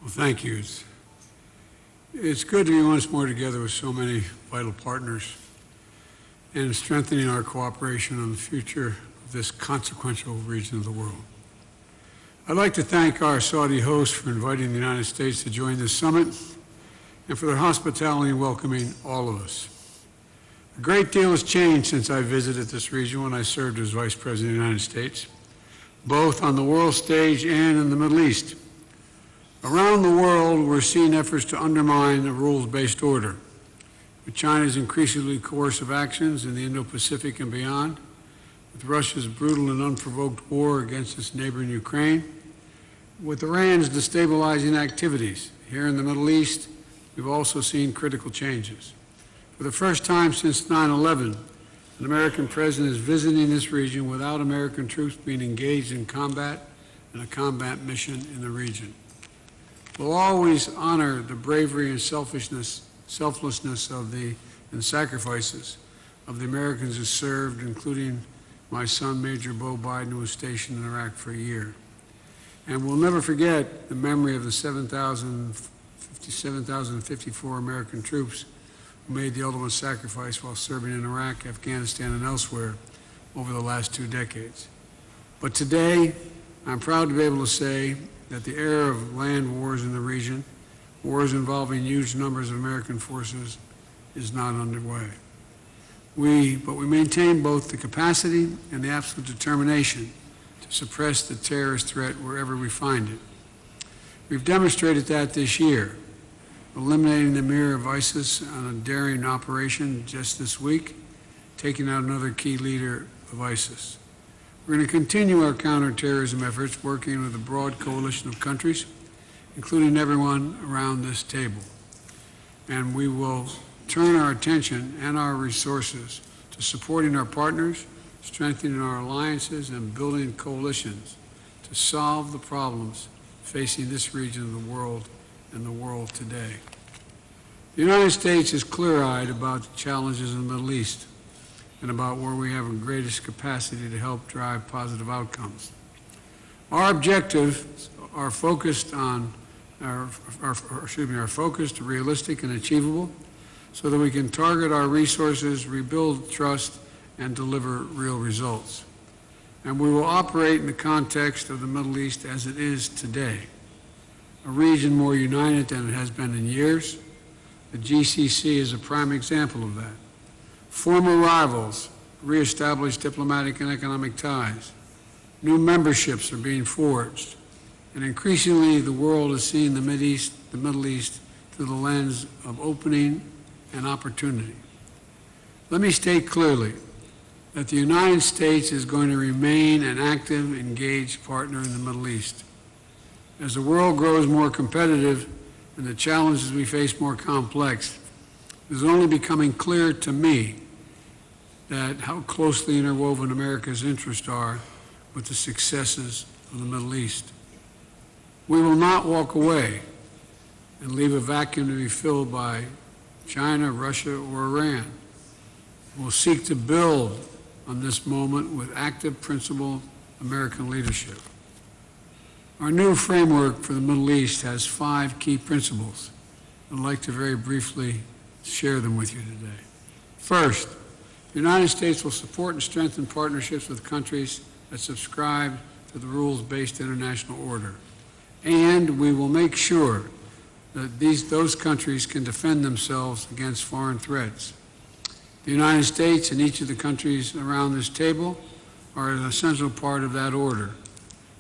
Well, thank you. It's good to be once more together with so many vital partners and strengthening our cooperation on the future of this consequential region of the world. I'd like to thank our Saudi hosts for inviting the United States to join this summit and for their hospitality in welcoming all of us. A great deal has changed since I visited this region when I served as Vice President of the United States, both on the world stage and in the Middle East. Around the world, we're seeing efforts to undermine the rules-based order, with China's increasingly coercive actions in the Indo-Pacific and beyond, with Russia's brutal and unprovoked war against its neighbor in Ukraine, with Iran's destabilizing activities. Here in the Middle East, we've also seen critical changes. For the first time since 9/11, an American president is visiting this region without American troops being engaged in combat and a combat mission in the region. We'll always honor the bravery and selflessness and sacrifices of the Americans who served, including my son, Major Bo Biden, who was stationed in Iraq for a year. And we'll never forget the memory of the 7,054 American troops who made the ultimate sacrifice while serving in Iraq, Afghanistan, and elsewhere over the last 2 decades. But today, I'm proud to be able to say that the era of land wars in the region, wars involving huge numbers of American forces, is not underway. But we maintain both the capacity and the absolute determination to suppress the terrorist threat wherever we find it. We've demonstrated that this year, eliminating the mirror of ISIS on a daring operation just this week, taking out another key leader of ISIS. We're going to continue our counterterrorism efforts, working with a broad coalition of countries, including everyone around this table. And we will turn our attention and our resources to supporting our partners, strengthening our alliances, and building coalitions to solve the problems facing this region of the world and the world today. The United States is clear-eyed about the challenges in the Middle East and about where we have the greatest capacity to help drive positive outcomes. Our objectives are focused, realistic, and achievable, so that we can target our resources, rebuild trust, and deliver real results. And we will operate in the context of the Middle East as it is today, a region more united than it has been in years. The GCC is a prime example of that. Former rivals reestablish diplomatic and economic ties. New memberships are being forged. And increasingly, the world is seeing the Middle East through the lens of opening and opportunity. Let me state clearly that the United States is going to remain an active, engaged partner in the Middle East. As the world grows more competitive and the challenges we face more complex, it is only becoming clear to me that how closely interwoven America's interests are with the successes of the Middle East. We will not walk away and leave a vacuum to be filled by China, Russia, or Iran. We'll seek to build on this moment with active, principled American leadership. Our new framework for the Middle East has 5 key principles. I'd like to very briefly share them with you today. First, the United States will support and strengthen partnerships with countries that subscribe to the rules-based international order. And we will make sure that those countries can defend themselves against foreign threats. The United States and each of the countries around this table are an essential part of that order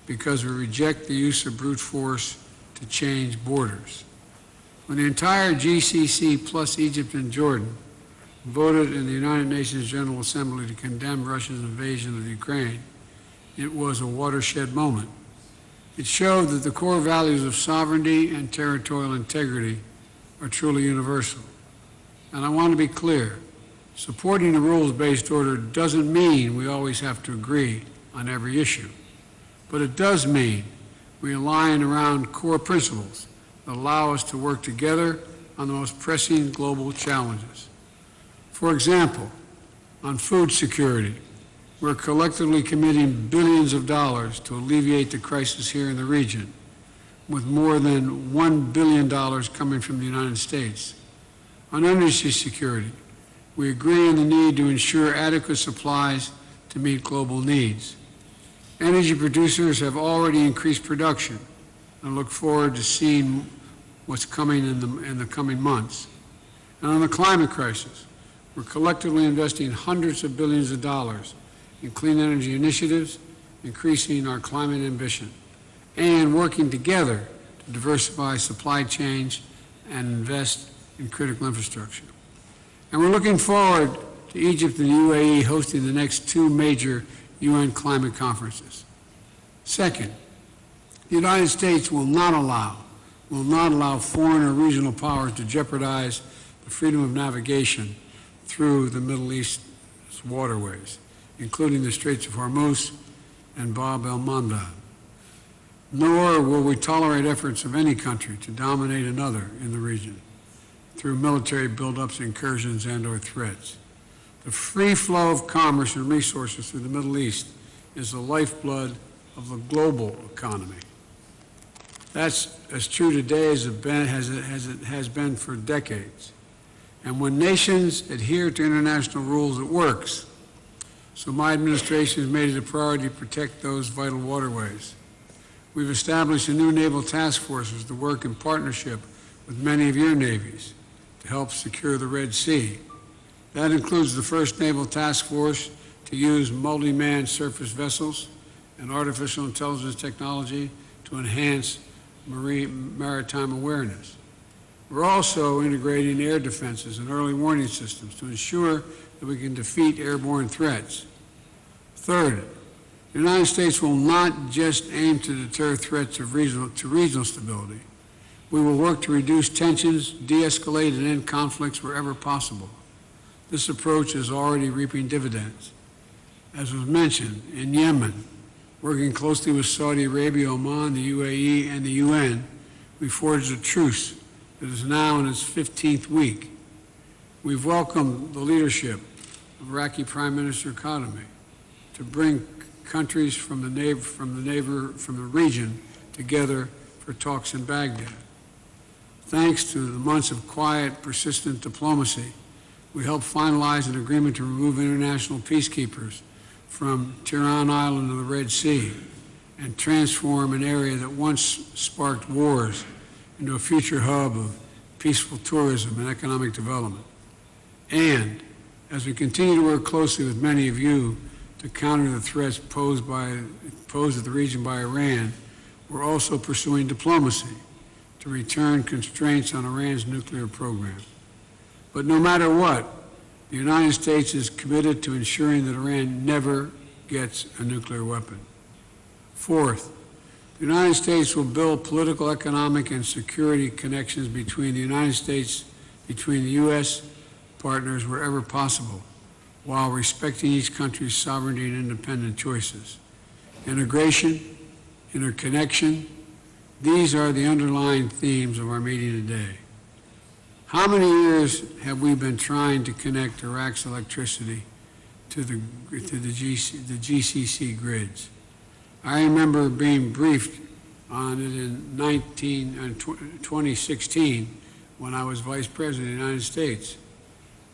because we reject the use of brute force to change borders. When the entire GCC plus Egypt and Jordan voted in the United Nations General Assembly to condemn Russia's invasion of Ukraine, it was a watershed moment. It showed that the core values of sovereignty and territorial integrity are truly universal. And I want to be clear, supporting a rules-based order doesn't mean we always have to agree on every issue. But it does mean we align around core principles that allow us to work together on the most pressing global challenges. For example, on food security, we're collectively committing billions of dollars to alleviate the crisis here in the region. with more than $1 billion coming from the United States. On energy security, we agree on the need to ensure adequate supplies to meet global needs. Energy producers have already increased production and look forward to seeing what's coming in the coming months. And on the climate crisis, we're collectively investing hundreds of billions of dollars in clean energy initiatives, increasing our climate ambition, and working together to diversify supply chains and invest in critical infrastructure. And we're looking forward to Egypt and the UAE hosting the next two major UN climate conferences. Second, the United States will not allow foreign or regional powers to jeopardize the freedom of navigation through the Middle East's waterways, including the Straits of Hormuz and Bab el-Mandeb. Nor will we tolerate efforts of any country to dominate another in the region through military buildups, incursions, and/or threats. The free flow of commerce and resources through the Middle East is the lifeblood of the global economy. That's as true today as it has been for decades. And when nations adhere to international rules, it works. So my administration has made it a priority to protect those vital waterways. We've established a new naval task forces to work in partnership with many of your navies to help secure the Red Sea. That includes the first naval task force to use multi-manned surface vessels and artificial intelligence technology to enhance maritime awareness. We're also integrating air defenses and early warning systems to ensure that we can defeat airborne threats. Third, the United States will not just aim to deter threats of regional stability. We will work to reduce tensions, de-escalate, and end conflicts wherever possible. This approach is already reaping dividends. As was mentioned, in Yemen, working closely with Saudi Arabia, Oman, the UAE, and the UN, we forged a truce that is now in its 15th week. We've welcomed the leadership of Iraqi Prime Minister Kadhimi to bring countries from the region together for talks in Baghdad. Thanks to the months of quiet, persistent diplomacy, we helped finalize an agreement to remove international peacekeepers from Tiran Island of the Red Sea and transform an area that once sparked wars into a future hub of peaceful tourism and economic development. And as we continue to work closely with many of you to counter the threats posed at the region by Iran, we're also pursuing diplomacy to return constraints on Iran's nuclear program. But no matter what, the United States is committed to ensuring that Iran never gets a nuclear weapon. Fourth, the United States will build political, economic, and security connections between the U.S. partners wherever possible, while respecting each country's sovereignty and independent choices. Integration, interconnection, these are the underlying themes of our meeting today. How many years have we been trying to connect Iraq's electricity to the GCC grids? I remember being briefed on it in 2016 when I was Vice President of the United States.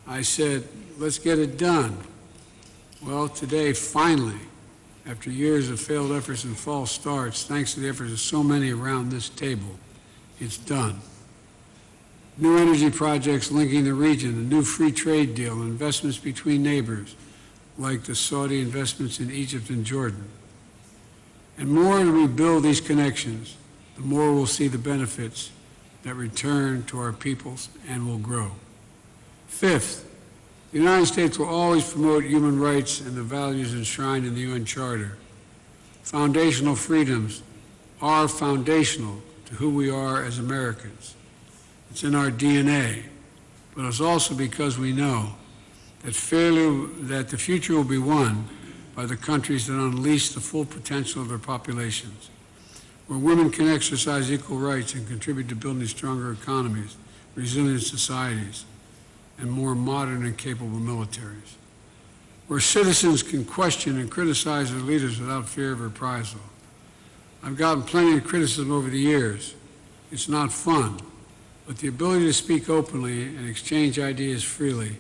I said, let's get it done. Well, today, finally, after years of failed efforts and false starts, thanks to the efforts of so many around this table, it's done. New energy projects linking the region, a new free trade deal, investments between neighbors, like the Saudi investments in Egypt and Jordan. And more as we build these connections, the more we'll see the benefits that return to our peoples and will grow. Fifth, the United States will always promote human rights and the values enshrined in the UN Charter. Foundational freedoms are foundational to who we are as Americans. It's in our DNA, but it's also because we know that the future will be won by the countries that unleash the full potential of their populations, where women can exercise equal rights and contribute to building stronger economies, resilient societies, and more modern and capable militaries, where citizens can question and criticize their leaders without fear of reprisal, I've gotten plenty of criticism over the years. It's not fun, but the ability to speak openly and exchange ideas freely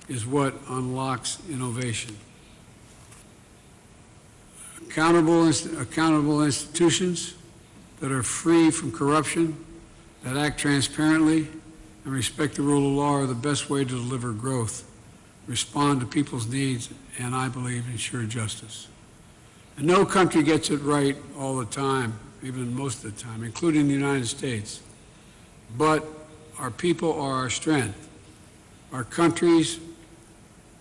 is what unlocks innovation. Accountable institutions that are free from corruption, that act transparently, and respect the rule of law are the best way to deliver growth, respond to people's needs, and I believe ensure justice. And no country gets it right all the time, even most of the time, including the United States. But our people are our strength. Our countries,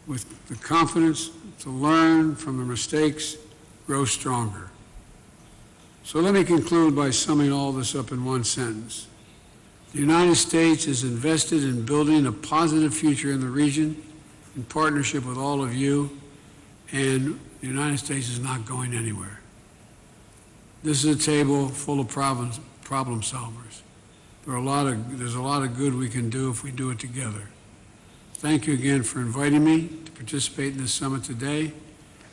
with the confidence to learn from their mistakes, grow stronger. So let me conclude by summing all this up in one sentence. The United States is invested in building a positive future in the region in partnership with all of you, and the United States is not going anywhere. This is a table full of problem solvers. There's a lot of good we can do if we do it together. Thank you again for inviting me to participate in this summit today,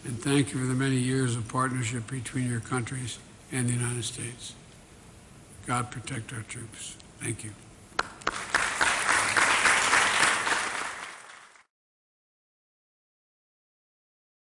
and thank you for the many years of partnership between your countries and the United States. God protect our troops. Thank you.